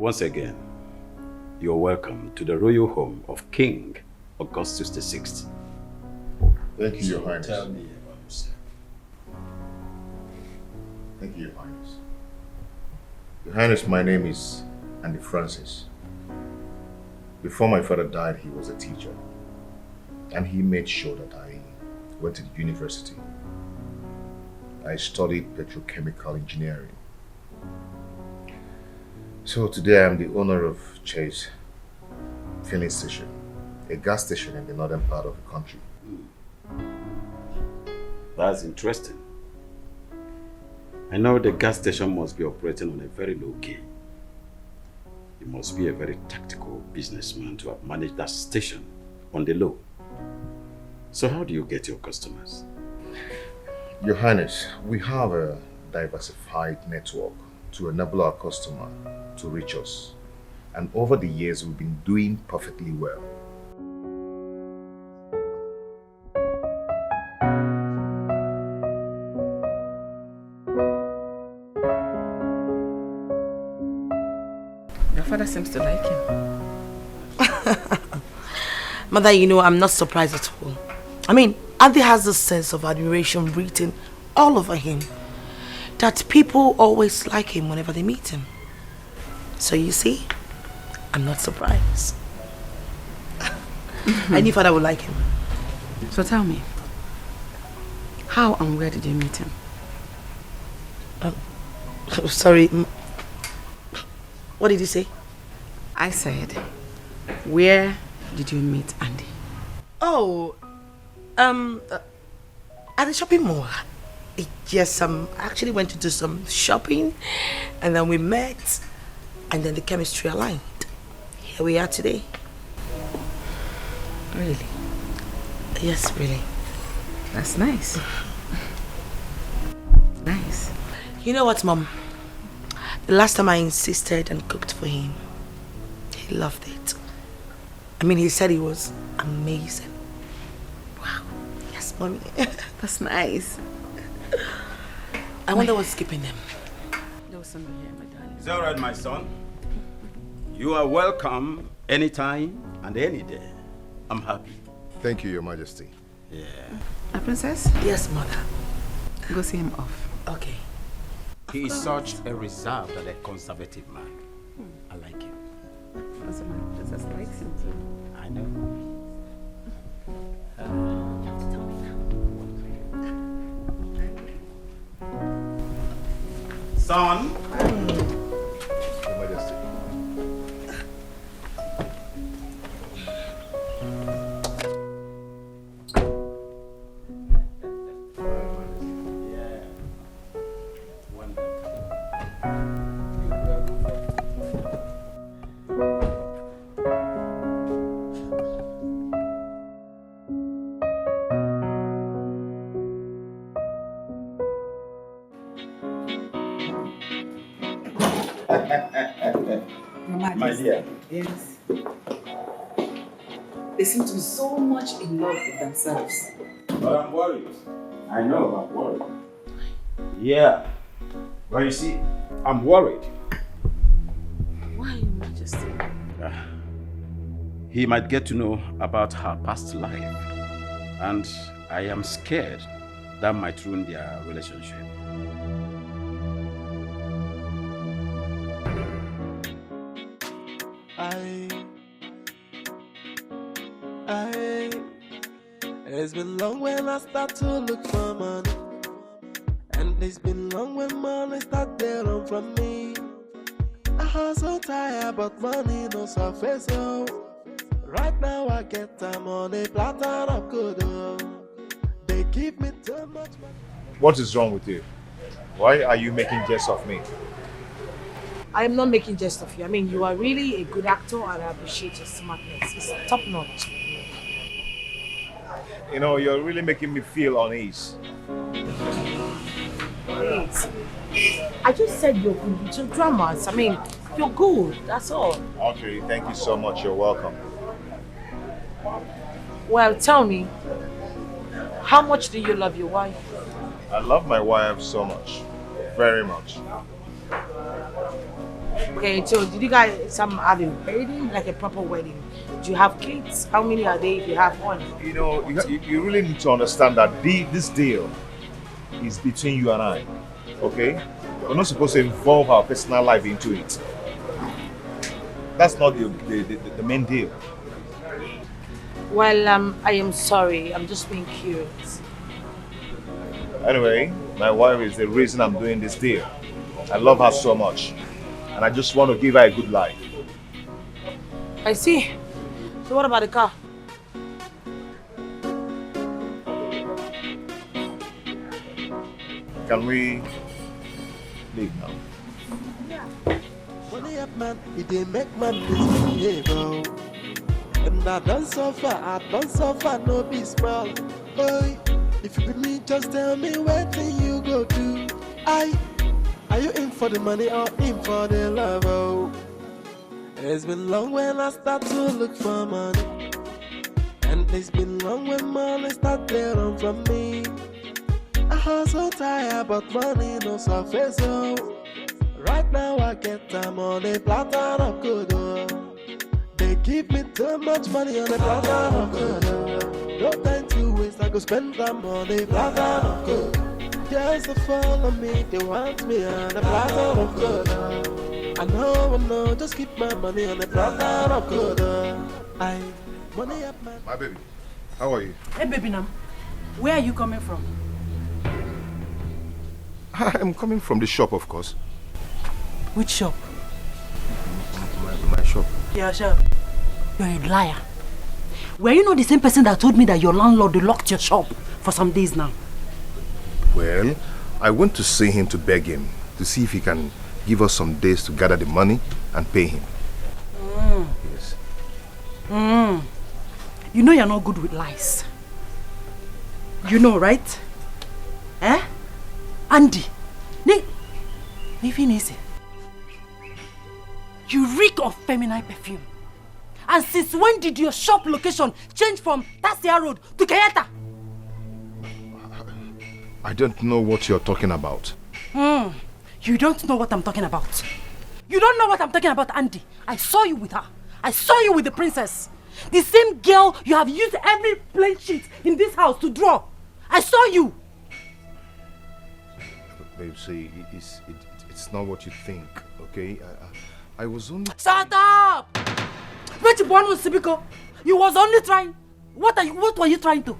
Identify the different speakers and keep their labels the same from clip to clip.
Speaker 1: Once again, you're welcome to the royal home of King Augustus VI.
Speaker 2: Thank you, Your Highness.
Speaker 1: Tell me about yourself.
Speaker 2: Thank you, Your Highness. Your Highness, my name is Andy Francis. Before my father died, he was a teacher. And he made sure that I went to the university. I studied petrochemical engineering. So today I'm the owner of Chase Filling Station, a gas station in the northern part of the country.
Speaker 1: That's interesting. I know the gas station must be operating on a very low key. You must be a very tactical businessman to have managed that station on the low. So how do you get your customers?
Speaker 2: Your Highness, we have a diversified network to enable our customer to reach us. And over the years, we've been doing perfectly well.
Speaker 3: Your father seems to like him.
Speaker 4: Mother, you know, I'm not surprised at all. I mean, Andy has a sense of admiration written all over him. That people always like him whenever they meet him. So you see, I'm not surprised. I knew father would like him.
Speaker 3: So tell me, how and where did you meet him?
Speaker 4: Sorry. What did you say?
Speaker 3: I said, where did you meet Andy?
Speaker 4: Oh, at the shopping mall. Yes, I actually went to do some shopping and then we met and then the chemistry aligned. Here we are today.
Speaker 3: Really?
Speaker 4: Yes, really.
Speaker 3: That's nice. Nice.
Speaker 4: You know what, Mom? The last time I insisted and cooked for him, he loved it. I mean, he said it was amazing. Wow. Yes, Mommy.
Speaker 3: That's nice.
Speaker 4: I wonder what's keeping them.
Speaker 3: There was somebody here, my darling.
Speaker 1: It's all right, my son. You are welcome anytime and any day. I'm happy.
Speaker 2: Thank you, Your Majesty.
Speaker 1: Yeah.
Speaker 3: A princess?
Speaker 4: Yes, Mother.
Speaker 3: Go see him off.
Speaker 4: Okay.
Speaker 1: He is such a reserved and a conservative man. I like him.
Speaker 3: Also, my princess likes him too.
Speaker 1: I know.
Speaker 4: You have to tell me now.
Speaker 1: Son.
Speaker 2: Your Majesty.
Speaker 1: My dear.
Speaker 3: Yes. They seem to be so much in love with themselves.
Speaker 1: But I'm worried. I know I'm worried. Yeah. But you see, I'm worried.
Speaker 3: Why, Your Majesty?
Speaker 1: He might get to know about her past life. And I am scared that might ruin their relationship.
Speaker 5: It's been long when I start to look for money, and it's been long when money start to run from me. I hustle tired, but money no surface, yo. Right now I get time on a platter of good, they give me too much money.
Speaker 2: What is wrong with you? Why are you making jest of me?
Speaker 4: I am not making jest of you. I mean, you are really a good actor and I appreciate your smartness. It's top notch.
Speaker 2: You know, you're really making me feel unease.
Speaker 4: Wait. I just said you're good with your dramas. I mean, you're good. That's all.
Speaker 2: Okay, thank you so much. You're welcome.
Speaker 4: Well, tell me, how much do you love your wife?
Speaker 2: I love my wife so much. Very much.
Speaker 4: Okay, so did you guys have a wedding, like a proper wedding? Do you have kids? How many are they if you have one?
Speaker 2: You know, you really need to understand that this deal is between you and I, okay? We're not supposed to involve our personal life into it. That's not the main deal.
Speaker 4: Well, I am sorry. I'm just being curious.
Speaker 2: Anyway, my wife is the reason I'm doing this deal. I love her so much, and I just want to give her a good life.
Speaker 4: I see. So what about the car?
Speaker 2: Can we leave now?
Speaker 5: Money up, man, it dey make man misbehave, oh. And I don't suffer, no be small. Boy, if you be me, just tell me what thing you go do. Are you in for the money or in for the love, oh? It's been long when I start to look for money. And it's been long when money start to run from me. I hustle tired, but money no surface, oh. Right now I get time on the platter of good, oh. They give me too much money on the platter of good, oh. No time to waste, I go spend them on the platter of good. Just to follow me, they want me on the platter of good, oh. I know, just keep my money on the platter of good, oh. Money up, man.
Speaker 2: My baby, how are you?
Speaker 3: Hey, baby, Nam, where are you coming from?
Speaker 2: I'm coming from the shop, of course.
Speaker 3: Which shop?
Speaker 2: My shop.
Speaker 3: Yeah, shop. You're a liar. Were you not the same person that told me that your landlord locked your shop for some days now?
Speaker 2: Well, I went to see him to beg him, to see if he can give us some days to gather the money and pay him. Yes.
Speaker 3: You know you're not good with lies. You know, right? Eh? Andy, easy. You reek of feminine perfume. And since when did your shop location change from Tasia Road to Kayata?
Speaker 2: I don't know what you're talking about.
Speaker 3: You don't know what I'm talking about. You don't know what I'm talking about, Andy. I saw you with her. I saw you with the princess. The same girl you have used every plain sheet in this house to draw. I saw you.
Speaker 2: Babe, see, it's not what you think, okay? I was only...
Speaker 3: Shut up! You was only trying. What were you trying to?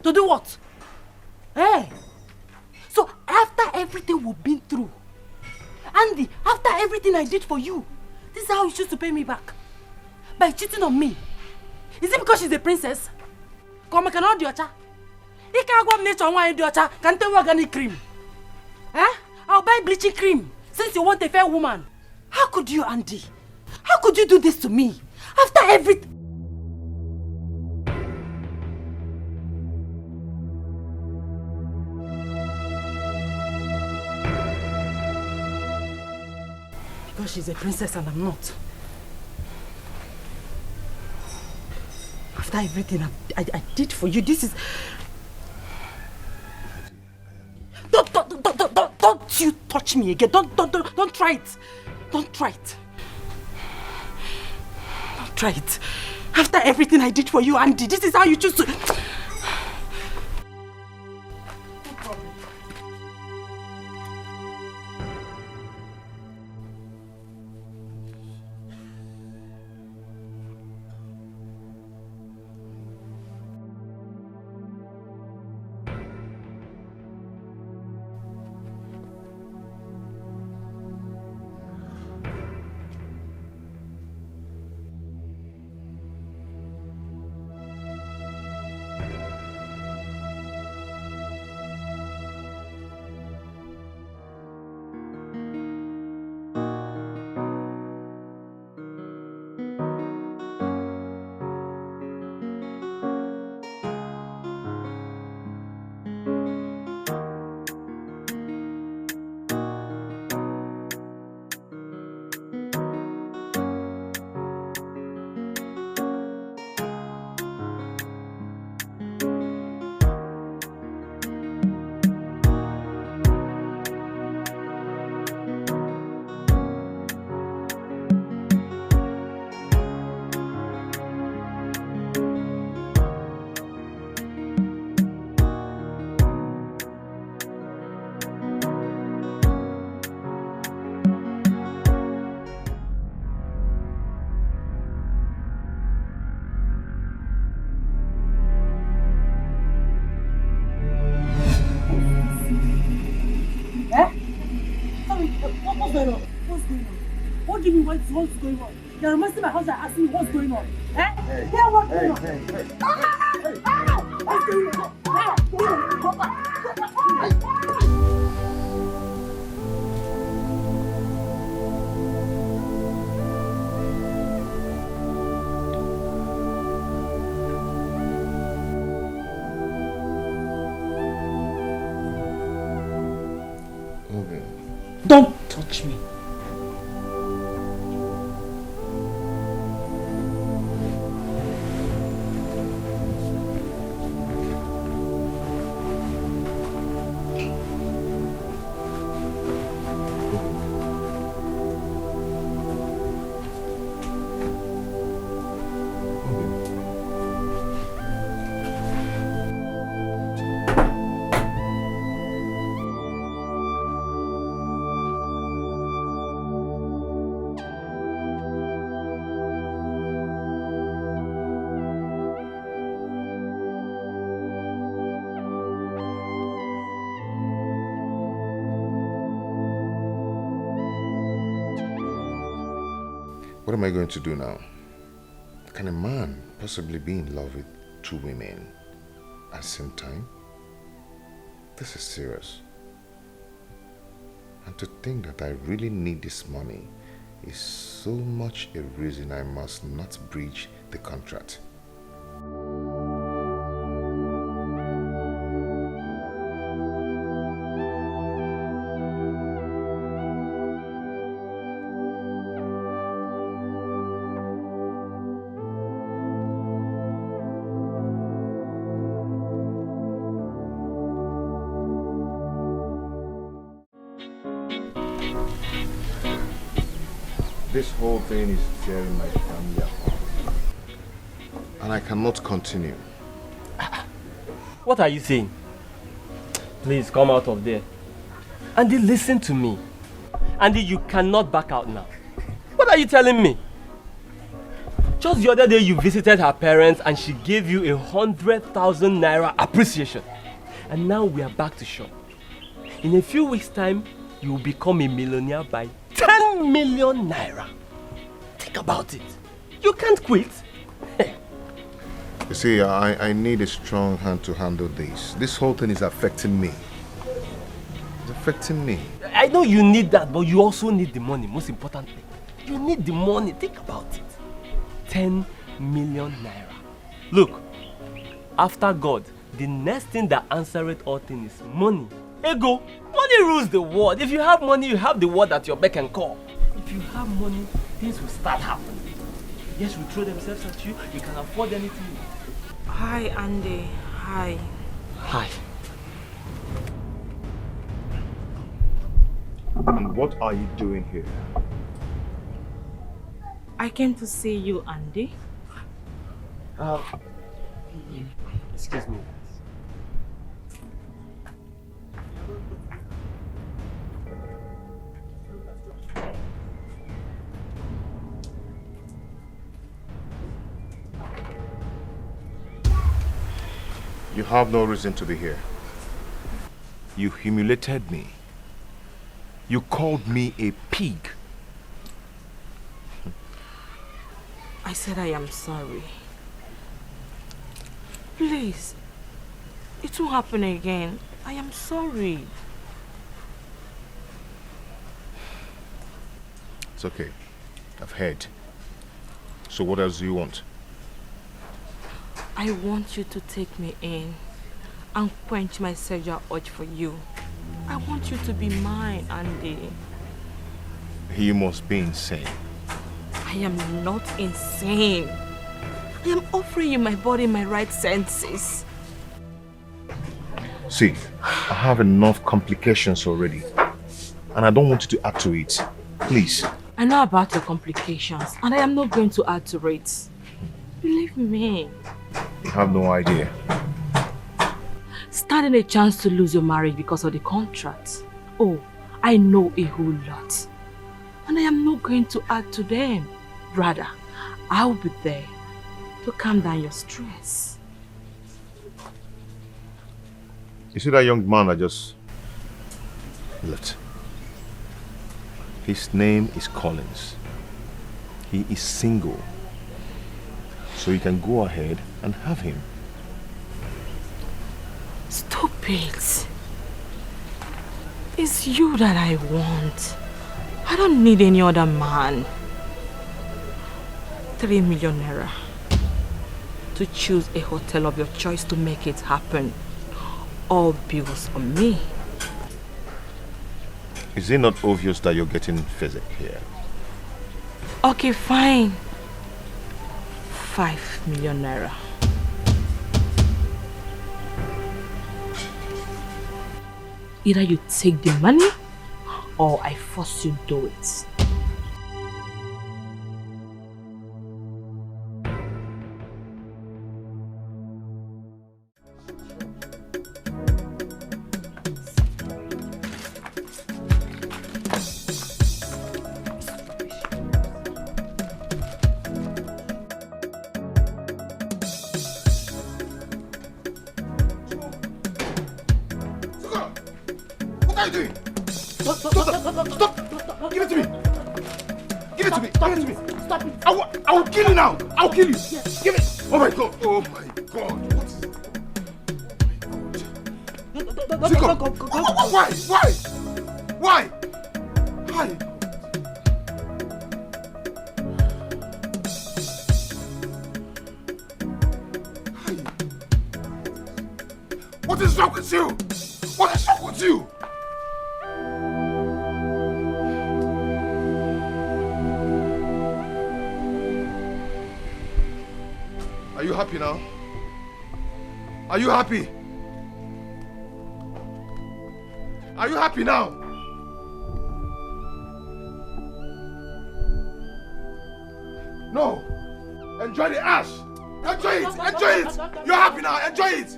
Speaker 3: To do what? Hey! So after everything we've been through, Andy, after everything I did for you, this is how you choose to pay me back? By cheating on me? Is it because she's a princess? Come, I cannot do your cha. You can't go nature and wine do your cha. Can't tell organic cream. Eh? I'll buy bleaching cream since you want a fair woman. How could you, Andy? How could you do this to me? After everything. Because she's a princess and I'm not. After everything I did for you, this is... Don't you touch me again. Don't try it. Don't try it. Don't try it. After everything I did for you, Andy, this is how you choose to... No problem. What's going on? What's going on? What do you mean what's going on? You're romancing my house and asking me what's going on. Eh?
Speaker 2: Hey.
Speaker 3: Yeah, what's going on?
Speaker 2: Hey.
Speaker 3: What's going on?
Speaker 2: Okay.
Speaker 3: Don't touch me.
Speaker 2: What am I going to do now? Can a man possibly be in love with two women at the same time? This is serious. And to think that I really need this money is so much a reason I must not breach the contract. This whole thing is tearing my family apart. And I cannot continue.
Speaker 6: What are you saying? Please come out of there. Andy, listen to me. Andy, you cannot back out now. What are you telling me? Just the other day you visited her parents and she gave you 100,000 naira appreciation. And now we are back to shop. In a few weeks' time, you will become a millionaire by 10 million naira. Think about it. You can't quit.
Speaker 2: You see, I need a strong hand to handle this. This whole thing is affecting me. It's affecting me.
Speaker 6: I know you need that, but you also need the money, most importantly. You need the money. Think about it. 10 million naira. Look, after God, the next thing that answereth all things is money. Ego, money rules the world. If you have money, you have the world at your beck and call. If you have money, things will start happening. Yes, will throw themselves at you. You can afford anything.
Speaker 4: Hi, Andy. Hi.
Speaker 6: Hi.
Speaker 2: And what are you doing here?
Speaker 7: I came to see you, Andy.
Speaker 6: Excuse me.
Speaker 2: You have no reason to be here. You humiliated me. You called me a pig.
Speaker 7: I said I am sorry. Please, it won't happen again. I am sorry.
Speaker 2: It's okay. I've heard. So what else do you want?
Speaker 7: I want you to take me in and quench my sexual urge for you. I want you to be mine, Andy.
Speaker 2: You must be insane.
Speaker 7: I am not insane. I am offering you my body in my right senses.
Speaker 2: See, I have enough complications already. And I don't want you to add to it. Please.
Speaker 7: I know about your complications and I am not going to add to it. Believe me.
Speaker 2: You have no idea.
Speaker 7: Standing a chance to lose your marriage because of the contract. Oh, I know a whole lot. And I am not going to add to them. Rather, I'll be there to calm down your stress.
Speaker 2: You see that young man I just left? His name is Collins. He is single. So you can go ahead and have him.
Speaker 7: Stupid. It's you that I want. I don't need any other man. 3 million naira. To choose a hotel of your choice to make it happen. All bills on me.
Speaker 2: Is it not obvious that you're getting physic here?
Speaker 7: Okay, fine. 5 million naira. Either you take the money or I force you to do it.
Speaker 2: Kill you! Yes. Give it! Oh my god! Oh my god! What is Why? Why? Hi! What is wrong with you? What is wrong with you? Are you happy now? Are you happy? Are you happy now? No. Enjoy the ash. Enjoy it. Enjoy it. You're happy now. Enjoy it.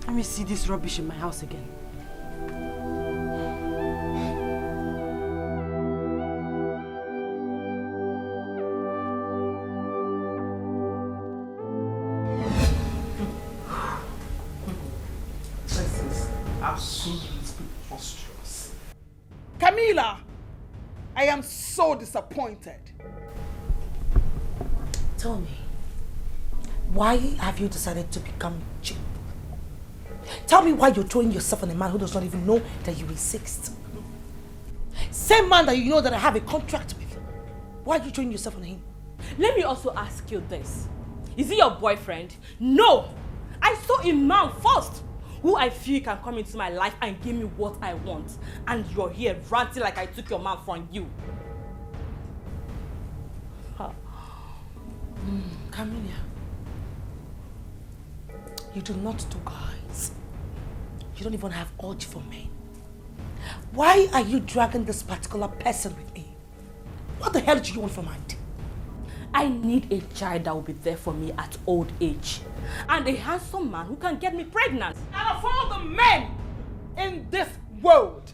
Speaker 3: Let me see this rubbish in my house again.
Speaker 4: This is absolutely preposterous.
Speaker 8: Camila, I am so disappointed.
Speaker 4: Tell me, why have you decided to become cheap? Tell me why you're throwing yourself on a man who does not even know that you exist. Same man that you know that I have a contract with. Why are you throwing yourself on him?
Speaker 7: Let me also ask you this. Is he your boyfriend? No! I saw a man first who I feel can come into my life and give me what I want. And you're here ranting like I took your man from you.
Speaker 4: Camila, you do not do guys. You don't even have urge for men. Why are you dragging this particular person with me? What the hell do you want from Auntie?
Speaker 7: I need a child that will be there for me at old age. And a handsome man who can get me pregnant.
Speaker 8: And of all the men in this world,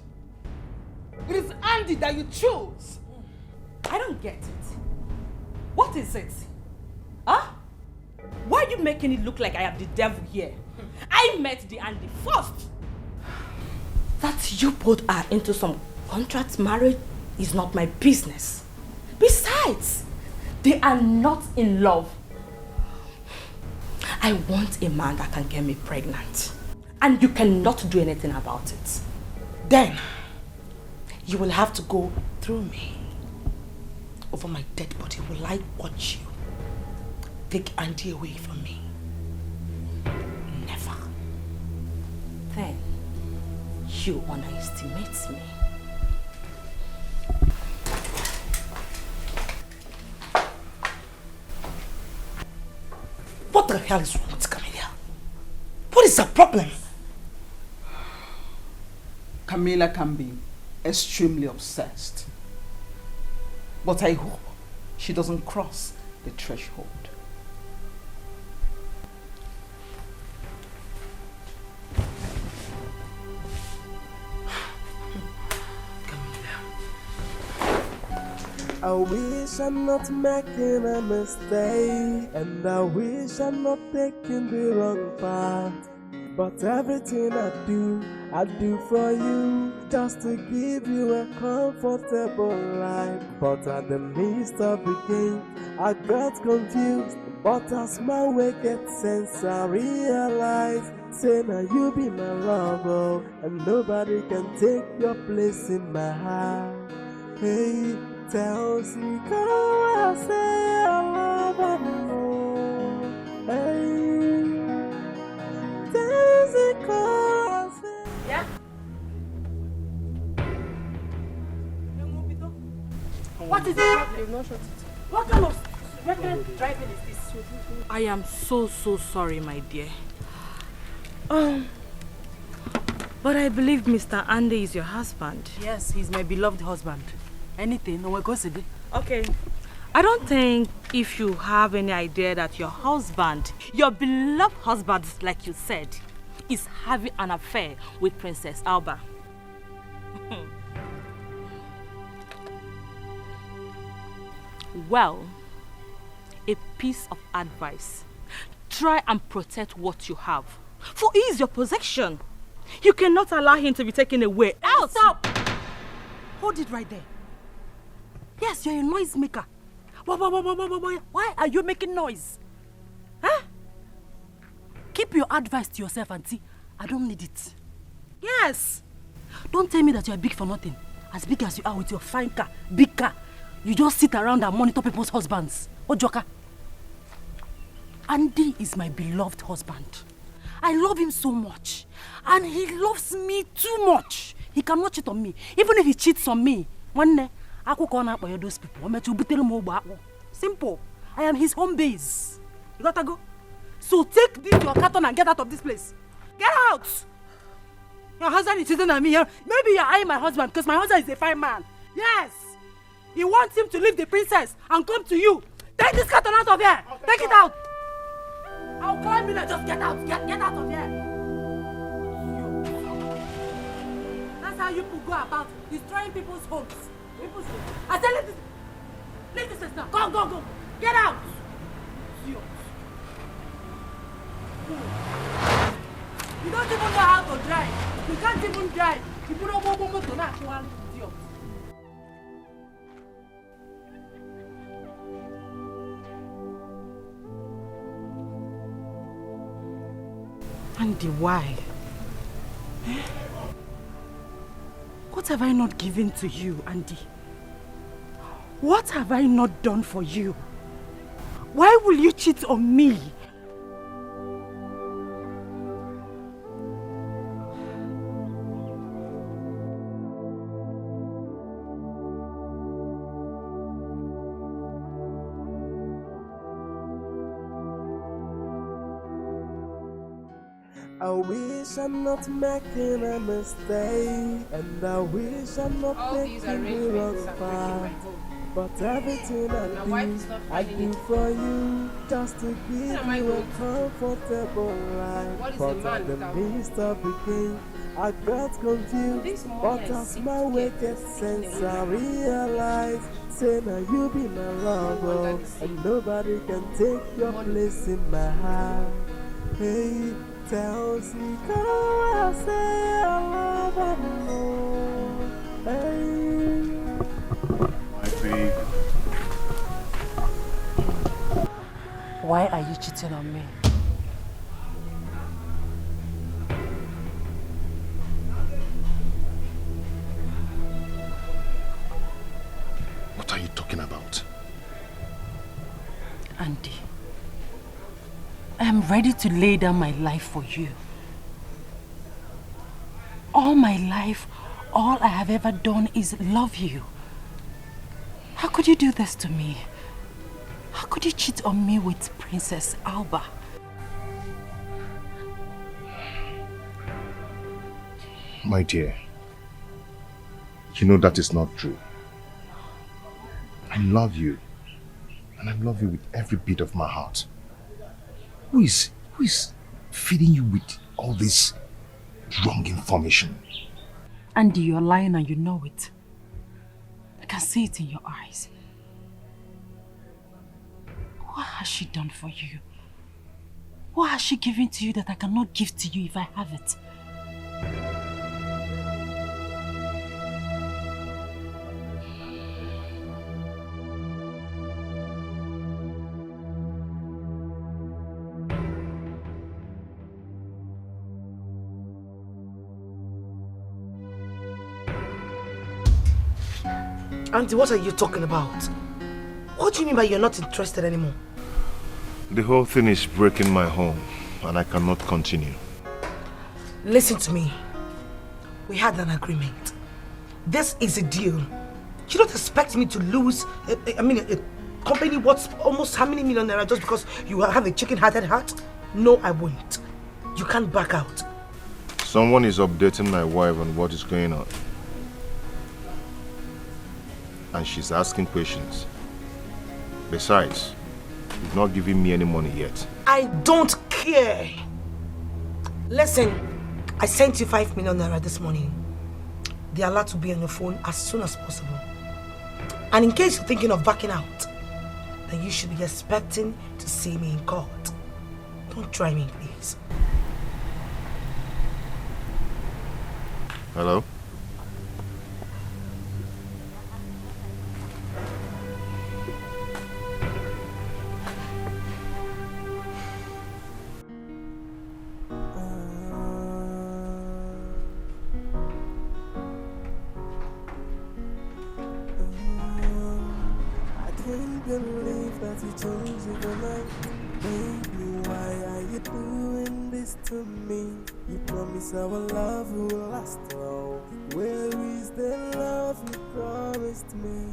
Speaker 8: it is Andy that you choose.
Speaker 7: I don't get it. What is it? Huh? Why are you making it look like I am the devil here? I met the Andy first. That you both are into some contract marriage is not my business. Besides, they are not in love. I want a man that can get me pregnant. And you cannot do anything about it.
Speaker 4: Then, you will have to go through me. Over my dead body, will I watch you take Andy away from me? Never.
Speaker 7: Then, you underestimate me.
Speaker 4: What the hell is wrong with Camila? What is the problem?
Speaker 8: Camila can be extremely obsessed. But I hope she doesn't cross the threshold.
Speaker 5: I wish I'm not making a mistake, and I wish I'm not taking the wrong path. But everything I do for you, just to give you a comfortable life. But at the midst of the game, I got confused. But as my way gets sense, I realize, say now you be my lover, and nobody can take your place in my heart. Hey, tells me, come I say I love her more. Hey, tells me, come I say.
Speaker 3: Yeah? What is the problem? What kind of reckless driving is this?
Speaker 7: I am so sorry, my dear. But I believe Mr. Andy is your husband.
Speaker 3: Yes, he's my beloved husband. Anything, no one goes to do.
Speaker 7: Okay. I don't think if you have any idea that your husband, your beloved husband, like you said, is having an affair with Princess Alba. Well, a piece of advice. Try and protect what you have. For he is your possession. You cannot allow him to be taken away.
Speaker 3: Out! Stop! Hold it right there. Yes, you're a noise maker. Why are you making noise? Huh? Keep your advice to yourself, auntie. I don't need it. Yes! Don't tell me that you're big for nothing. As big as you are with your fine car, big car. You just sit around and monitor people's husbands. Oh, Joker. Andy is my beloved husband. I love him so much. And he loves me too much. He cannot cheat on me. Even if he cheats on me, one day, I could call out by those people. Simple. I am his home base. You gotta go. So take this your carton and get out of this place. Get out! Your husband is cheating on me. Maybe you're eyeing my husband because my husband is a fine man. Yes! He wants him to leave the princess and come to you. Take this carton out of here. Take it out. I'll climb in and just get out. Get out of here. That's how you people go about destroying people's homes. I said leave this now. Go. Get out. You don't even know how to drive. You can't even drive. You put on one to not one idiot. Andy, why? What have I not given to you, Andy? What have I not done for you? Why will you cheat on me?
Speaker 5: I wish I'm not making a mistake, and I wish I'm not taking the wrong path. But everything I do for you, just to give you a comfortable life. But at the midst of the game, I got confused. But as my way gets sense, I realize, say now you be my lover, and nobody can take your place in my heart. Hey, tells me, come I say I love her more. Hey.
Speaker 2: Babe.
Speaker 3: Why are you cheating on me?
Speaker 2: What are you talking about?
Speaker 3: Andy, I am ready to lay down my life for you. All my life, all I have ever done is love you. How could you do this to me? How could you cheat on me with Princess Alba?
Speaker 2: My dear, you know that is not true. I love you, and I love you with every bit of my heart. Who is feeding you with all this wrong information?
Speaker 3: Andy, you're lying and you know it. I can see it in your eyes. What has she done for you? What has she given to you that I cannot give to you if I have it?
Speaker 4: Auntie, what are you talking about? What do you mean by you're not interested anymore?
Speaker 2: The whole thing is breaking my home, and I cannot continue.
Speaker 4: Listen to me. We had an agreement. This is a deal. You don't expect me to lose, a company worth almost how many million naira just because you have a chicken-hearted heart? No, I won't. You can't back out.
Speaker 2: Someone is updating my wife on what is going on. And she's asking questions. Besides, you've not given me any money yet.
Speaker 4: I don't care. Listen, I sent you 5 million naira this morning. They are allowed to be on your phone as soon as possible. And in case you're thinking of backing out, then you should be expecting to see me in court. Don't try me, please.
Speaker 2: Hello?
Speaker 5: Believe that you changed overnight. Baby, why are you doing this to me? You promise our love will last long. Where is the love you promised me?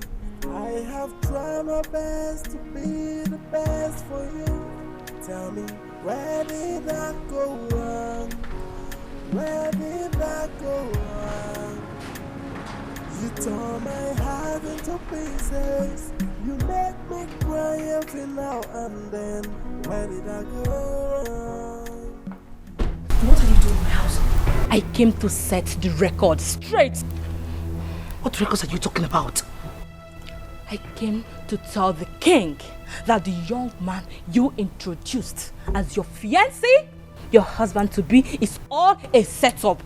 Speaker 5: I have tried my best to be the best for you. Tell me, where did I go wrong? Where did I go wrong? You tore my heart into pieces. You make me cry every now and then. Where did I go wrong?
Speaker 4: What are you doing in my house?
Speaker 3: I came to set the record straight.
Speaker 4: What records are you talking about?
Speaker 3: I came to tell the king that the young man you introduced as your fiancé, your husband-to-be, is all a setup.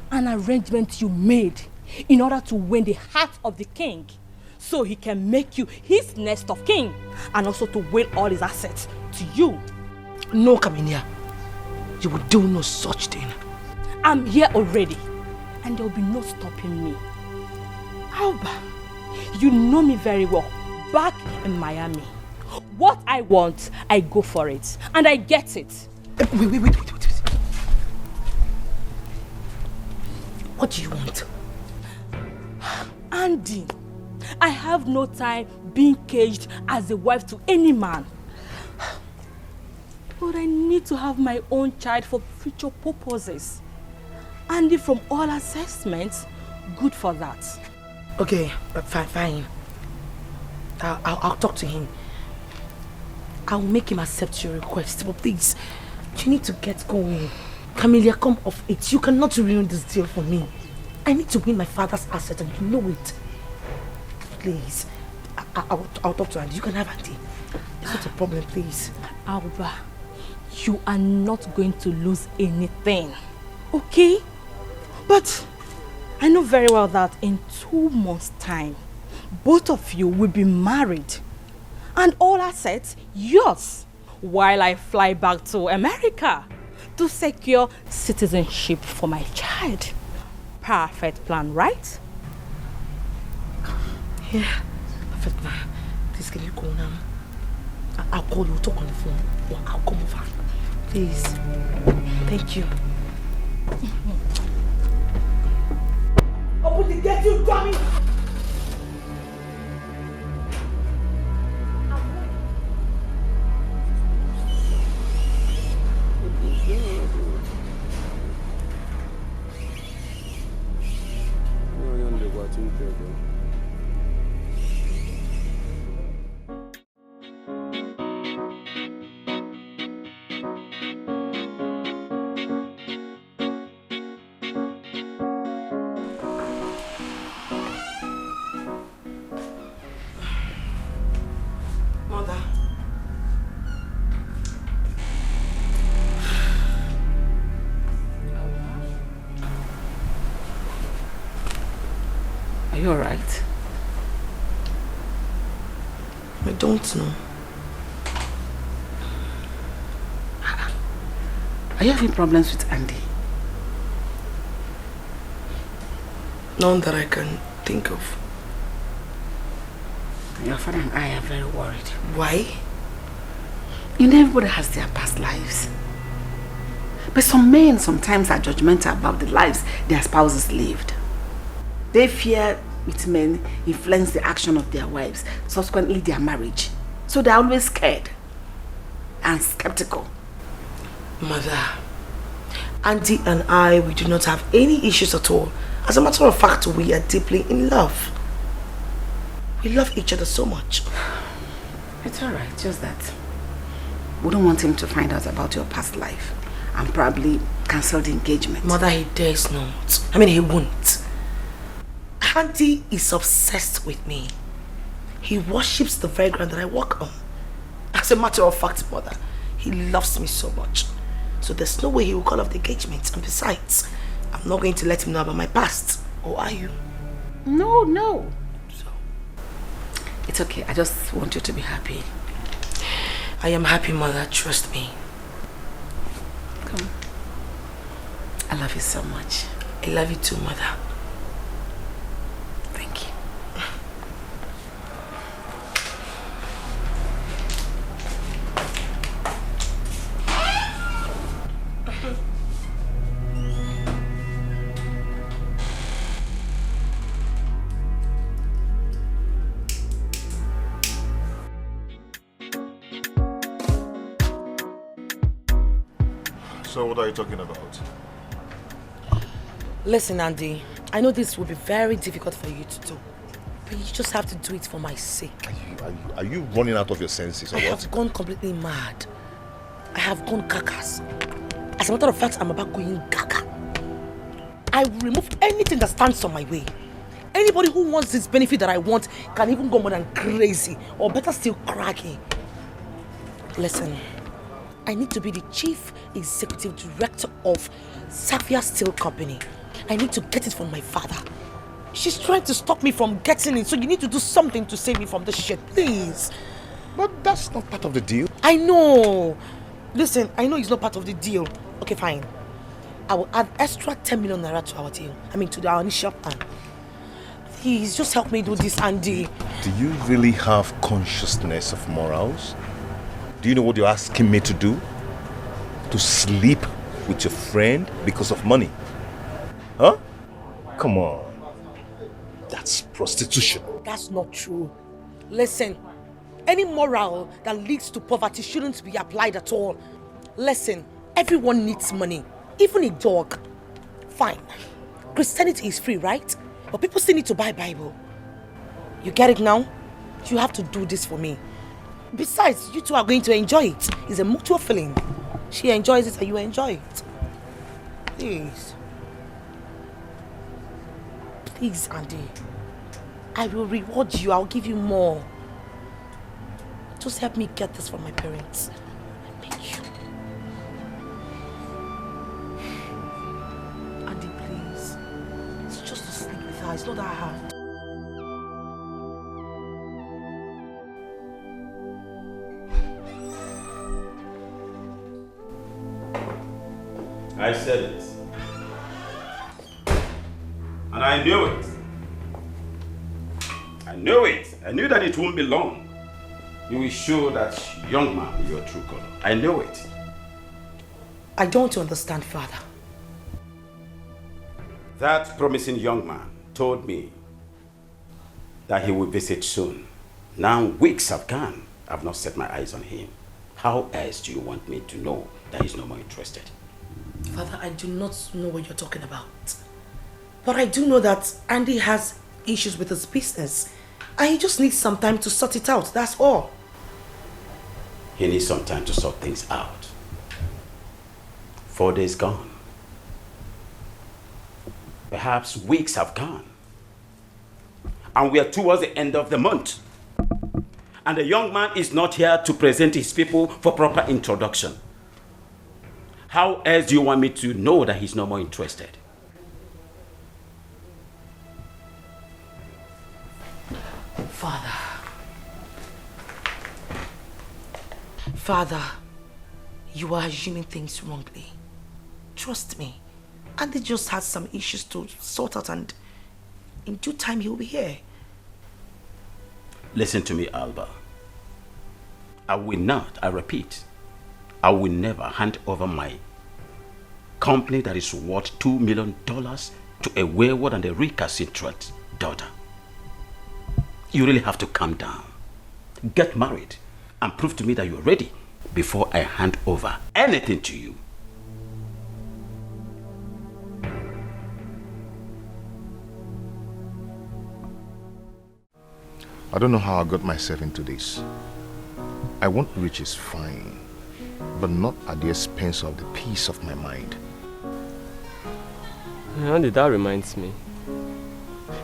Speaker 3: An arrangement you made in order to win the heart of the king, so he can make you his next of kin, and also to will all his assets to you.
Speaker 4: No, Camila. You will do no such thing.
Speaker 3: I'm here already, and there will be no stopping me. Alba, you know me very well, back in Miami. What I want, I go for it, and I get it.
Speaker 4: Wait. What do you want?
Speaker 3: Andy, I have no time being caged as a wife to any man. But I need to have my own child for future purposes. Andy, from all assessments, good for that.
Speaker 4: Okay, fine. I'll talk to him. I'll make him accept your request, but please, you need to get going. Camila, come off it. You cannot ruin this deal for me. I need to win my father's asset, and you know it. Please, I'll talk to Andy. You can have Andy. It's not a problem, please.
Speaker 3: Alba, you are not going to lose anything, okay? But I know very well that in 2 months' time, both of you will be married, and all assets yours, while I fly back to America to secure citizenship for my child. Perfect plan, right?
Speaker 4: Yeah, perfect plan. Please, can you go now? I'll call you, we'll talk on the phone, or I'll come over. Please. Thank you. Open the gate, you dummy!
Speaker 8: you alright?
Speaker 4: I don't know.
Speaker 8: Are you having problems with Andy?
Speaker 4: None that I can think of.
Speaker 8: Your father and I are very worried.
Speaker 4: Why?
Speaker 8: You know, everybody has their past lives. But some men sometimes are judgmental about the lives their spouses lived. They fear it may influence the action of their wives, subsequently their marriage. So they're always scared and skeptical.
Speaker 4: Mother, Auntie and I, we do not have any issues at all. As a matter of fact, we are deeply in love. We love each other so much.
Speaker 8: It's alright, just that we don't want him to find out about your past life and probably cancel the engagement.
Speaker 4: Mother, he dares not. I mean, he won't. Auntie is obsessed with me. He worships the very ground that I walk on. As a matter of fact, Mother, he loves me so much. So there's no way he will call off the engagement. And besides, I'm not going to let him know about my past. Or are you?
Speaker 8: No. So, it's okay. I just want you to be happy.
Speaker 4: I am happy, Mother. Trust me.
Speaker 8: Come. I love you so much.
Speaker 4: I love you too, Mother.
Speaker 8: Thank you.
Speaker 2: So what are you talking about?
Speaker 4: Listen, Andy, I know this will be very difficult for you to do, but you just have to do it for my sake.
Speaker 2: Are you running out of your senses or
Speaker 4: I
Speaker 2: what?
Speaker 4: have gone completely mad. I have gone kakas. As a matter of fact, I'm about going gaga. I will remove anything that stands on my way. Anybody who wants this benefit that I want can even go more than crazy, or better still cracking. Listen, I need to be the chief executive director of Savia Steel Company. I need to get it from my father. She's trying to stop me from getting it, so you need to do something to save me from this shit, please.
Speaker 2: But that's not part of the deal.
Speaker 4: I know. Listen, I know it's not part of the deal. Okay, fine. I will add extra 10 million naira to our deal. I mean, to our initial plan. Please, just help me do this, Andy.
Speaker 2: Do you really have consciousness of morals? Do you know what you're asking me to do? To sleep with your friend because of money? Huh? Come on. That's prostitution.
Speaker 4: That's not true. Listen, any moral that leads to poverty shouldn't be applied at all. Listen, everyone needs money, even a dog. Fine. Christianity is free, right? But people still need to buy Bible. You get it now? You have to do this for me. Besides, you two are going to enjoy it. It's a mutual feeling. She enjoys it and you enjoy it. Please. Please, Andy. I will reward you. I'll give you more. Just help me get this from my parents. I beg you. Andy, please. It's just to sleep with her. It's not that hard.
Speaker 1: I said it. And I knew it. I knew it. I knew that it won't be long. You will show that young man your true color. I know it.
Speaker 4: I don't understand, Father.
Speaker 1: That promising young man told me that he will visit soon. Now weeks have gone. I've not set my eyes on him. How else do you want me to know that he's no more interested?
Speaker 4: Father, I do not know what you're talking about. But I do know that Andy has issues with his business. And he just needs some time to sort it out, that's all.
Speaker 1: He needs some time to sort things out. 4 days gone. Perhaps weeks have gone. And we are towards the end of the month. And the young man is not here to present his people for proper introduction. How else do you want me to know that he's no more interested?
Speaker 4: Father. Father, you are assuming things wrongly. Trust me. Andy just has some issues to sort out and in due time he'll be here.
Speaker 1: Listen to me, Alba. I will not, I repeat, I will never hand over my company that is worth $2 million to a wayward and a recalcitrant daughter. You really have to calm down. Get married and prove to me that you're ready before I hand over anything to you.
Speaker 2: I don't know how I got myself into this. I want riches, fine, but not at the expense of the peace of my mind.
Speaker 6: Andy, that reminds me.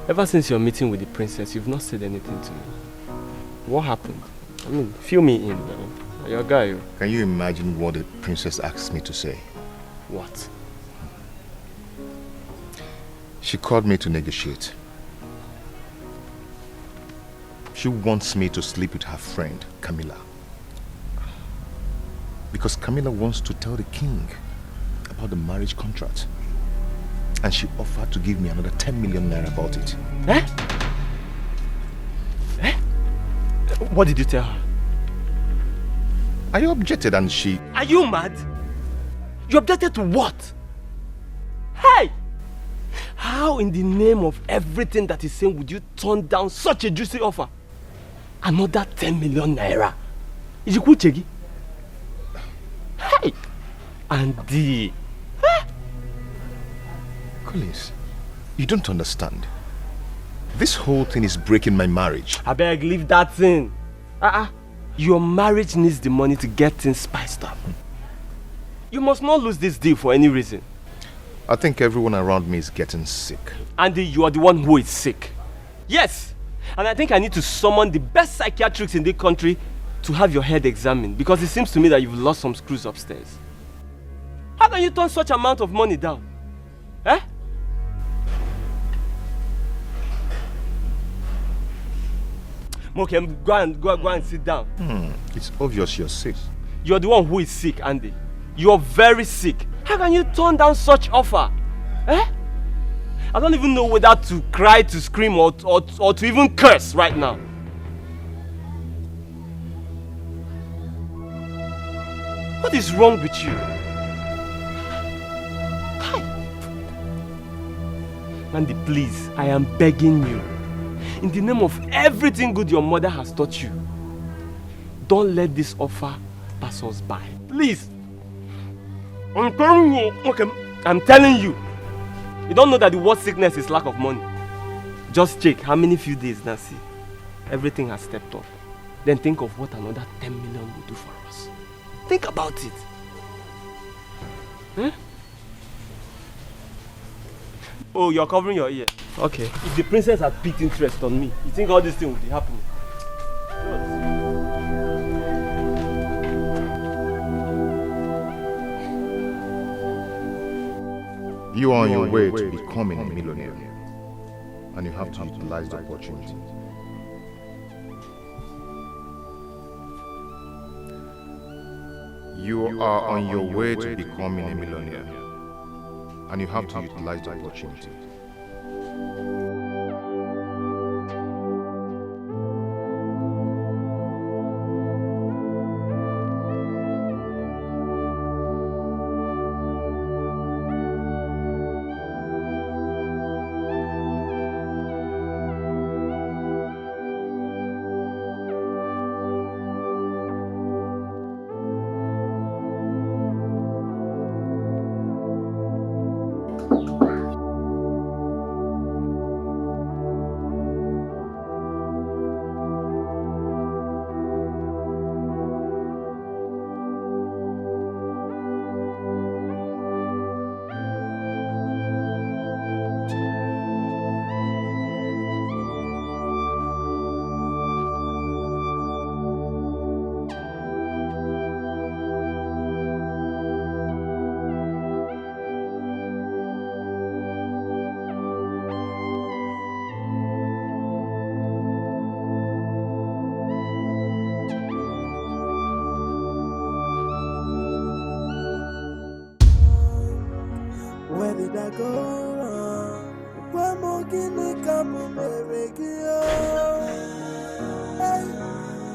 Speaker 6: Ever since your meeting with the princess, you've not said anything to me. What happened? I mean, fill me in now. You're a guy.
Speaker 2: Can you imagine what the princess asked me to say?
Speaker 6: What?
Speaker 2: She called me to negotiate. She wants me to sleep with her friend, Camila. Because Camila wants to tell the king about the marriage contract. And she offered to give me another 10 million naira about it.
Speaker 6: Eh? Eh? What did you tell her?
Speaker 2: I objected and she...
Speaker 6: Are you mad? You objected to what? Hey! How in the name of everything that is saying would you turn down such a juicy offer? Another 10 million naira. Is it cool, Chegi? Hey! Andy.
Speaker 2: Collins, you don't understand. This whole thing is breaking my marriage.
Speaker 6: I beg, leave that thing. Your marriage needs the money to get things spiced up. You must not lose this deal for any reason.
Speaker 2: I think everyone around me is getting sick.
Speaker 6: Andy, you are the one who is sick. Yes! And I think I need to summon the best psychiatrists in the country to have your head examined, because it seems to me that you've lost some screws upstairs. How can you turn such amount of money down? Eh? Okay, go and sit down.
Speaker 2: It's obvious you're sick.
Speaker 6: You're the one who is sick, Andy. You're very sick. How can you turn down such offer? Eh? I don't even know whether to cry, to scream, or to even curse right now. What is wrong with you? Andy, please, I am begging you. In the name of everything good your mother has taught you, don't let this offer pass us by. Please. I'm telling you. Okay, I'm telling you. You don't know that the worst sickness is lack of money. Just check how many few days now, see. Everything has stepped up. Then think of what another 10 million will do for us. Think about it. Huh? Oh, you're covering your ear. Okay. If the princess had picked interest on me, you think all this thing would be happening?
Speaker 2: You are on your way to becoming a millionaire, and you have to utilize the opportunity. You are on your way to becoming a millionaire, and you have to utilize the opportunity.
Speaker 5: where did I go wrong? Why more guinea come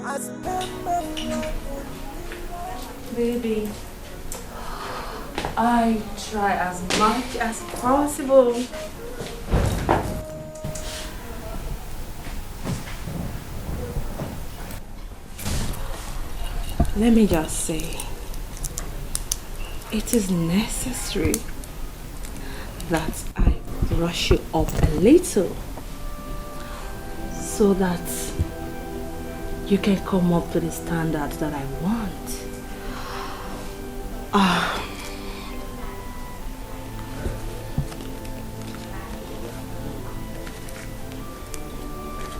Speaker 5: I spend my life.
Speaker 7: Baby, I try as much as possible. Let me just say, it is necessary that I brush you up a little so that you can come up to the standard that I want.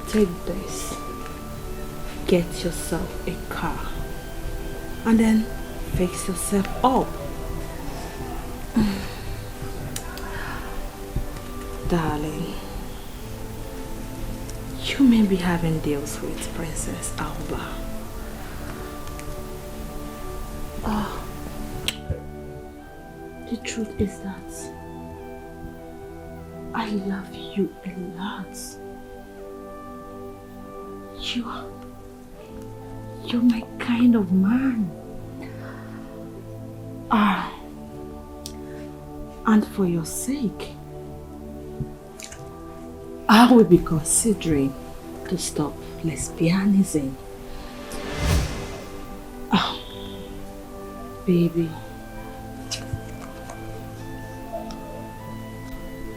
Speaker 7: Take this. Get yourself a car. And then fix yourself up. Darling, you may be having deals with Princess Alba. The truth is that I love you a lot. You're my kind of man. And for your sake, I will be considering to stop lesbianism. Baby,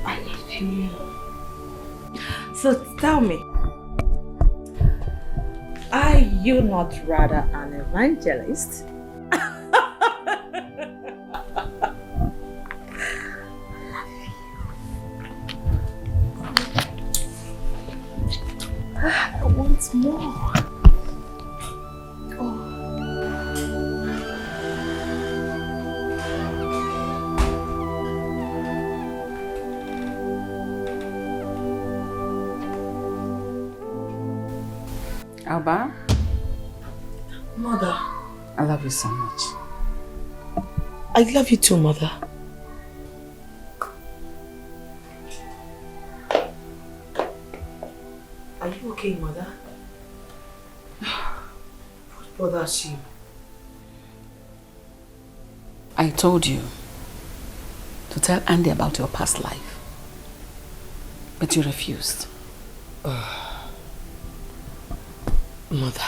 Speaker 7: I love you. So tell me, are you not rather an evangelist? I want more.
Speaker 8: Alba?
Speaker 4: Mother.
Speaker 8: I love you so much.
Speaker 4: I love you too, Mother. Are you okay, Mother? What bothers you?
Speaker 8: I told you to tell Andy about your past life, but you refused.
Speaker 4: Mother,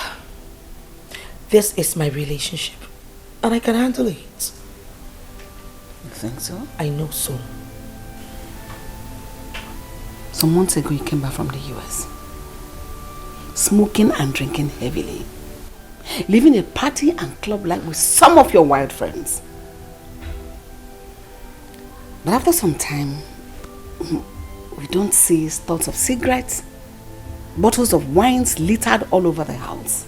Speaker 4: this is my relationship and I can handle it.
Speaker 8: You think so?
Speaker 4: I know so.
Speaker 8: Some months ago you came back from the US, smoking and drinking heavily, living a party and club life with some of your wild friends. But after some time, we don't see stouts of cigarettes, bottles of wines littered all over the house.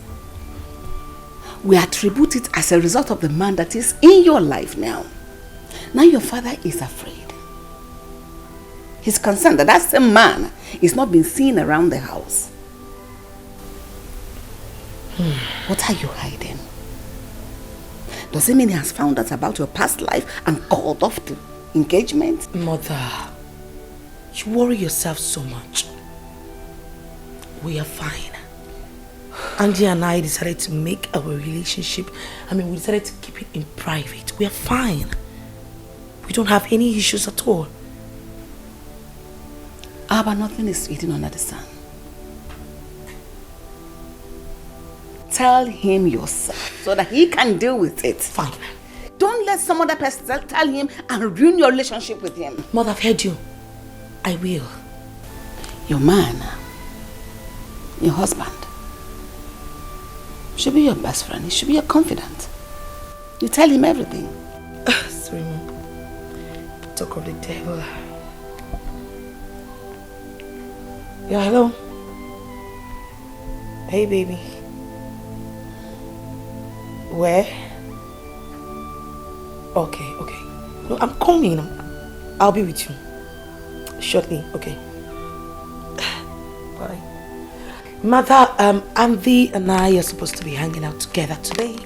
Speaker 8: We attribute it as a result of the man that is in your life now. Now your father is afraid. He's concerned that same man is not being seen around the house. What are you hiding? Does it mean he has found out about your past life and called off the engagement?
Speaker 4: Mother, you worry yourself so much. We are fine. Andy and I decided to make our relationship, we decided to keep it in private. We are fine. We don't have any issues at all.
Speaker 8: But nothing is hidden under the sun. Tell him yourself so that he can deal with it.
Speaker 4: Fine.
Speaker 8: Don't let some other person tell him and ruin your relationship with him.
Speaker 4: Mother, I've heard you. I will.
Speaker 8: Your man, your husband, should be your best friend. He should be your confidant. You tell him everything.
Speaker 4: Sorry, Mom. Talk of the devil. Yeah, hello. Hey, baby. Where? Okay. No, I'm coming. I'll be with you shortly. Okay. Bye. Mother, Andy and I are supposed to be hanging out together today.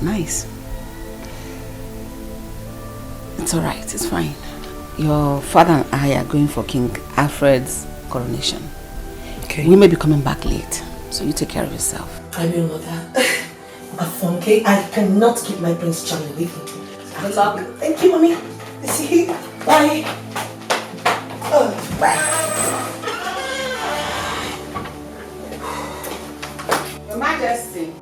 Speaker 8: Nice. It's alright, it's fine. Your father and I are going for King Alfred's coronation.
Speaker 4: Okay.
Speaker 8: We may be coming back late, so you take care of yourself.
Speaker 4: I will not that. Afonke, I cannot keep my Prince Charming with me.
Speaker 8: Good luck.
Speaker 4: Thank you, mommy. See you. Bye. Bye.
Speaker 8: Your Majesty.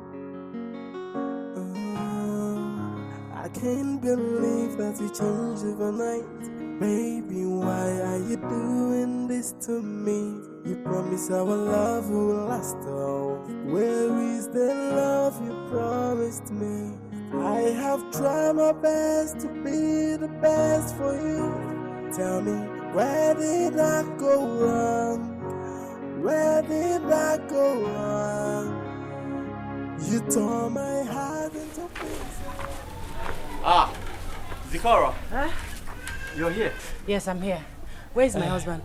Speaker 5: I can't believe that we changed overnight. Baby, why are you doing this to me? You promised our love will last all. Where is the love you promised me? I have tried my best to be the best for you. Tell me, where did I go wrong? Where did I go wrong? You tore my heart into pieces.
Speaker 6: Ah, Zikora.
Speaker 3: Huh?
Speaker 6: You're here.
Speaker 3: Yes, I'm here. Where is my husband?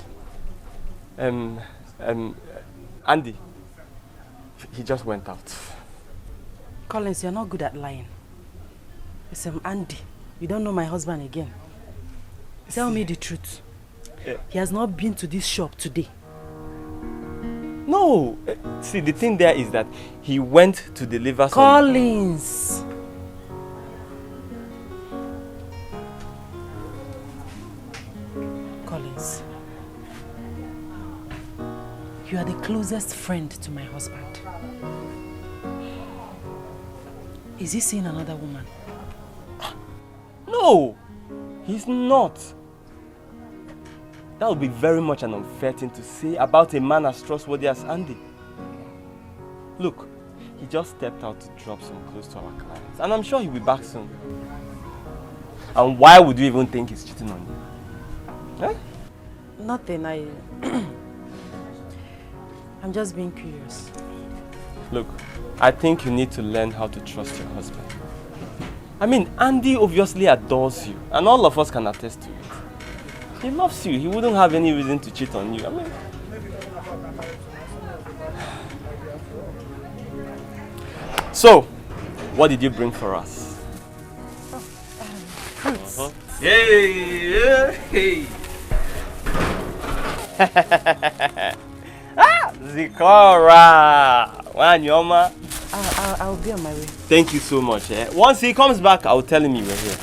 Speaker 6: Andy. He just went out.
Speaker 3: Collins, you're not good at lying. It's Andy. You don't know my husband again. Tell me the truth. He has not been to this shop today.
Speaker 6: No. See, the thing there is that he went to deliver some...
Speaker 3: Collins! Collins. You are the closest friend to my husband. Is he seeing another woman?
Speaker 6: No, he's not. That would be very much an unfair thing to say about a man as trustworthy as Andy. Look, he just stepped out to drop some clothes to our clients, and I'm sure he'll be back soon. And why would you even think he's cheating on you? Huh?
Speaker 3: Nothing, I'm just being curious.
Speaker 6: Look, I think you need to learn how to trust your husband. I mean, Andy obviously adores you, and all of us can attest to it. He loves you. He wouldn't have any reason to cheat on you. I mean... So, what did you bring for us?
Speaker 3: Fruits.
Speaker 6: Hey! Hey! Ah! Zikora! Wanyoma!
Speaker 3: I'll be on my way.
Speaker 6: Thank you so much. Once he comes back, I'll tell him you were here.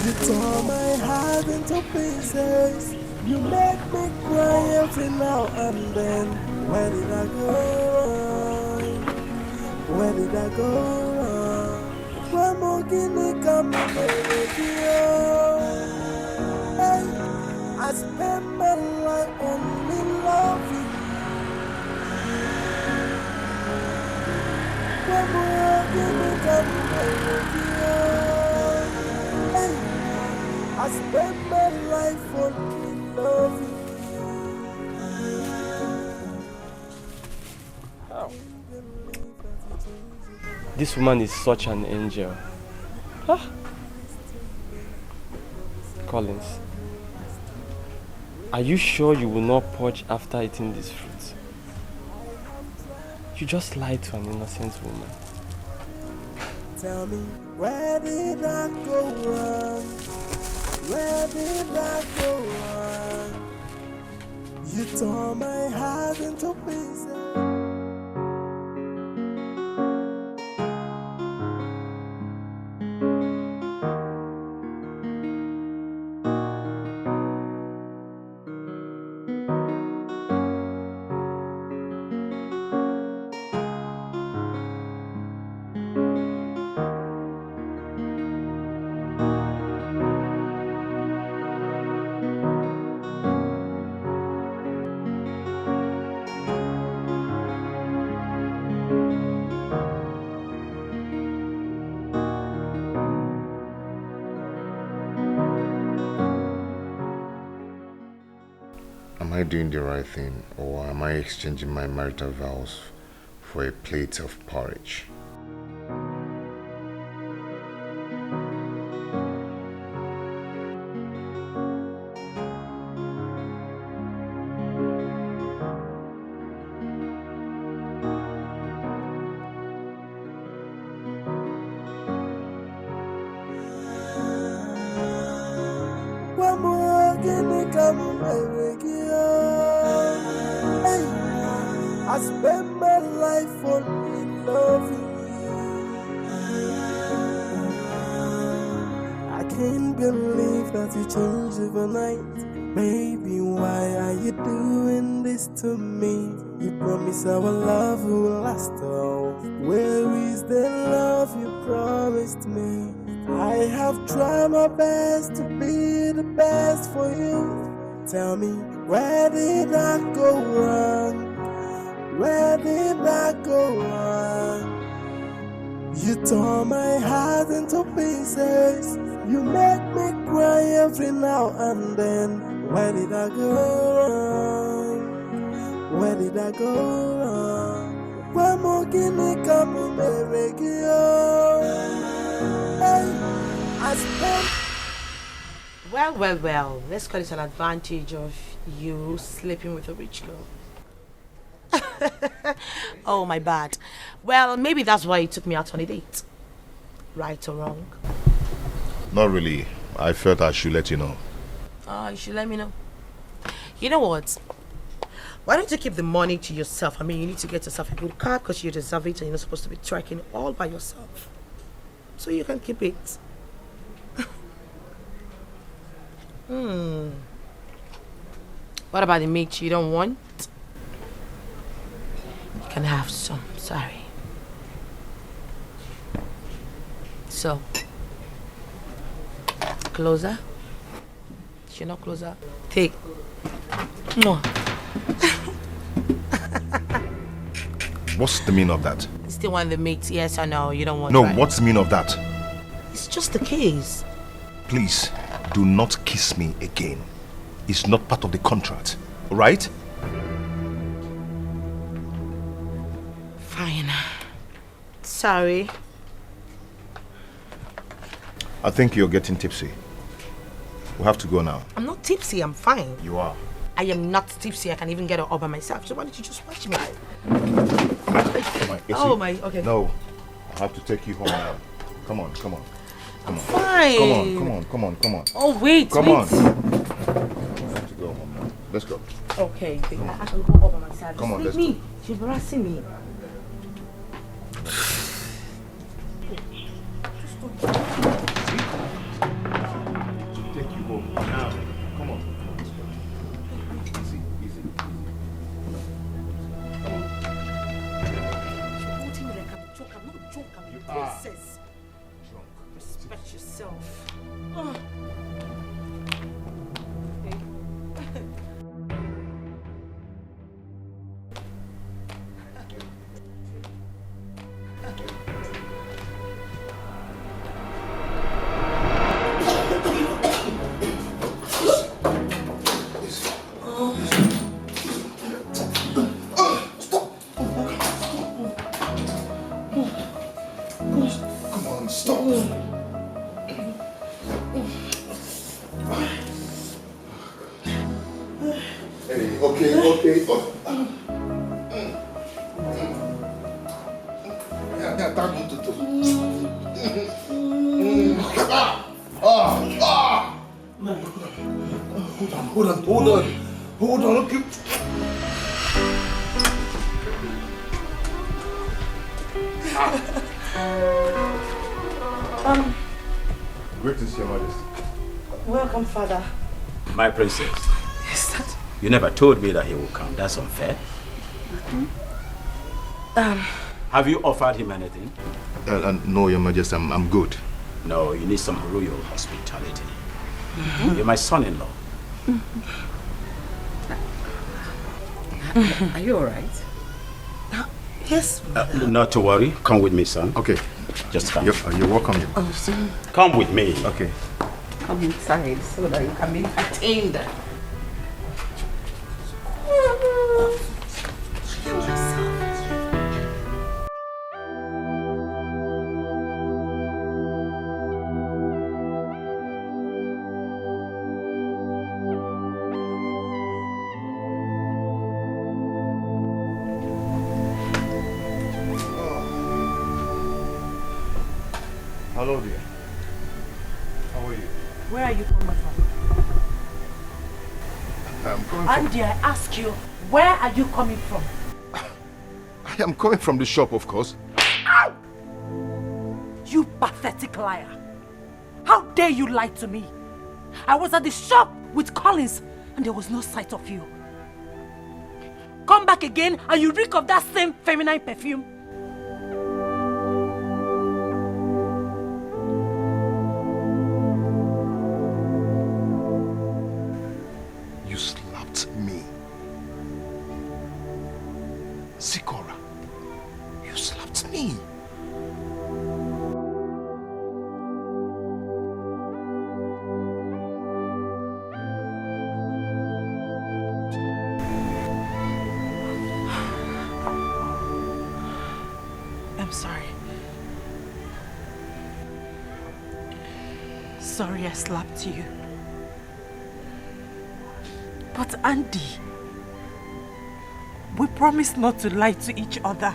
Speaker 5: You tore my heart into pieces. You make me cry every now and then. Where did I go wrong? Where did I go wrong? Where more guinea come Hey, I spent my life only loving. Where more guinea come Hey, I spent my life only loving.
Speaker 6: This woman is such an angel. Huh? Collins, are you sure you will not purge after eating this fruit? You just lied to an innocent woman.
Speaker 5: Tell me, where did I go wrong? Where did I go wrong? You tore my heart into pieces.
Speaker 2: Am I doing the right thing, or am I exchanging my marital vows for a plate of porridge?
Speaker 5: I spend my life only loving you. I can't believe that you changed overnight. Baby, why are you doing this to me? You promise our love will last all. Where is the love you promised me? I have tried my best to be the best for you. Tell me, where did I go wrong? Where did I go wrong? You tore my heart into pieces. You make me cry every now and then. Where did I go wrong? Where did I go wrong? Where more guinea come
Speaker 4: Well, let's call it an advantage of you sleeping with a rich girl. Oh, my bad. Well, maybe that's why you took me out on a date. Right or wrong?
Speaker 2: Not really. I felt I should let you know.
Speaker 4: Oh, you should let me know. You know what? Why don't you keep the money to yourself? I mean, you need to get yourself a good car because you deserve it and you're not supposed to be trekking all by yourself. So you can keep it. What about the meat you don't want? You can have some, sorry. So, closer? You're not closer? Take. Mwah.
Speaker 2: What's the meaning of that?
Speaker 4: You still want the meat, yes or no? You don't want
Speaker 2: No,
Speaker 4: right?
Speaker 2: what's the meaning of that?
Speaker 4: It's just a kiss.
Speaker 2: Please, do not kiss me again. It's not part of the contract, alright?
Speaker 4: Fine. Sorry.
Speaker 2: I think you're getting tipsy. We have to go now.
Speaker 4: I'm not tipsy, I'm fine.
Speaker 2: You are.
Speaker 4: I am not tipsy, I can even get it all by myself. So why don't you just watch me?
Speaker 2: Come on,
Speaker 4: Oh my, okay.
Speaker 2: No, I have to take you home now. Come on. Come
Speaker 4: I'm
Speaker 2: on.
Speaker 4: fine.
Speaker 2: Come on.
Speaker 4: Oh, wait,
Speaker 2: Come
Speaker 4: wait.
Speaker 2: on. We have to go home now. Let's go.
Speaker 4: Okay, I can go all by myself.
Speaker 2: Come on,
Speaker 4: Just
Speaker 2: let's
Speaker 4: leave me. You're embarrassing me.
Speaker 2: Take you home now. Come on. Easy. Come on.
Speaker 4: Don't tell me like I'm drunk. I'm not drunk. I'm a princess.
Speaker 2: Drunk.
Speaker 4: Respect yourself.
Speaker 2: Come on, stop. Hey, okay. Hold on, okay. Greetings, Your Majesty.
Speaker 4: Welcome, Father.
Speaker 1: My princess.
Speaker 4: Yes, Dad.
Speaker 1: You never told me that he would come. That's unfair. Have you offered him anything?
Speaker 2: No, Your Majesty, I'm good.
Speaker 1: No, you need some royal hospitality. You're my son-in-law.
Speaker 8: Are you alright?
Speaker 4: Yes.
Speaker 1: Not to worry. Come with me, son.
Speaker 2: Okay.
Speaker 1: Just come.
Speaker 2: You're welcome, Your Majesty.
Speaker 1: Come with me.
Speaker 2: Okay.
Speaker 8: Come inside so that you can be entertained.
Speaker 2: Hello, dear. How are you?
Speaker 4: Where are you from, my father?
Speaker 2: I'm coming
Speaker 3: Andy, I ask you, where are you coming from?
Speaker 2: I am coming from the shop, of course.
Speaker 3: You pathetic liar. How dare you lie to me? I was at the shop with Collins and there was no sight of you. Come back again and you reek of that same feminine perfume.
Speaker 2: You slapped me. Sikora, you slapped me.
Speaker 3: I'm sorry. Sorry I slapped you. But Andy, we promised not to lie to each other.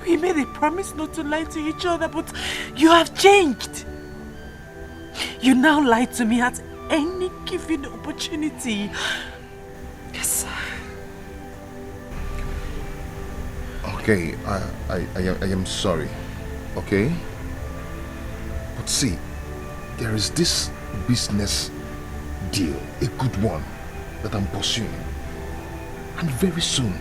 Speaker 3: We made a promise not to lie to each other, but you have changed. You now lie to me at any given opportunity. Yes.
Speaker 2: Okay, I am sorry, okay? But see, there is this business deal, a good one, that I'm pursuing. And very soon,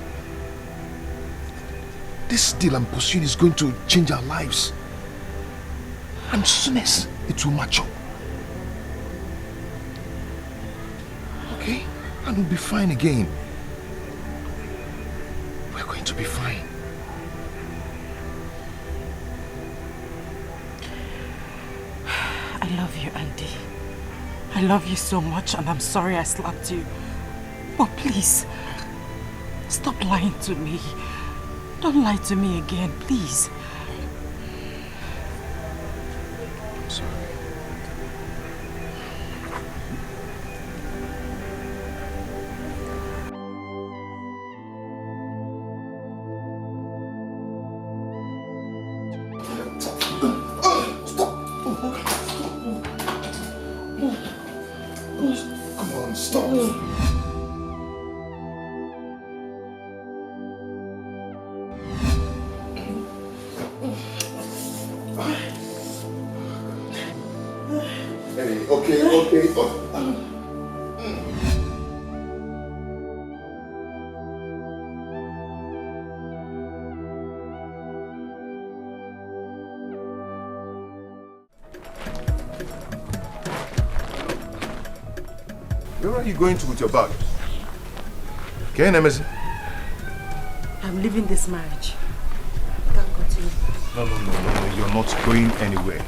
Speaker 2: this deal I'm pursuing is going to change our lives. And soonest, it will match up. Okay? And we'll be fine again. We're going to be fine.
Speaker 3: I love you, Andy. I love you so much and I'm sorry I slapped you. But please, stop lying to me. Don't lie to me again, please.
Speaker 2: I'm sorry. Okay. Where are you going to with your bag? Okay, Nemesis?
Speaker 3: I'm leaving this marriage. I can't continue.
Speaker 2: No, you're not going anywhere.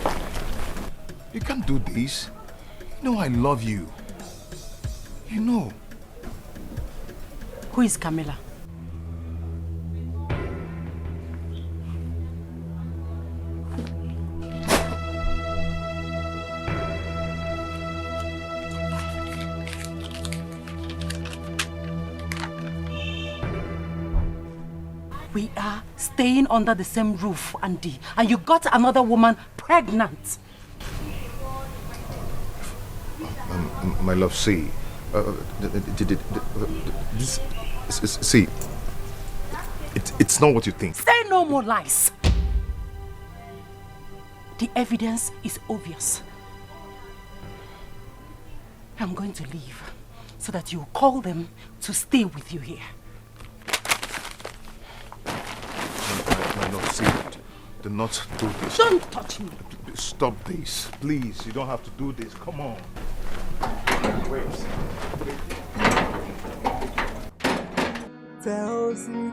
Speaker 2: You can't do this. You know I love you. You know.
Speaker 3: Who is Camila? We are staying under the same roof, Andy, and you got another woman pregnant.
Speaker 2: My love, see, see, it's not what you think.
Speaker 3: Say no more lies. The evidence is obvious. I'm going to leave so that you call them to stay with you here.
Speaker 2: My love, see, do not do this.
Speaker 3: Don't touch me.
Speaker 2: Stop this, please. You don't have to do this. Come on. Wait.
Speaker 5: Tell me,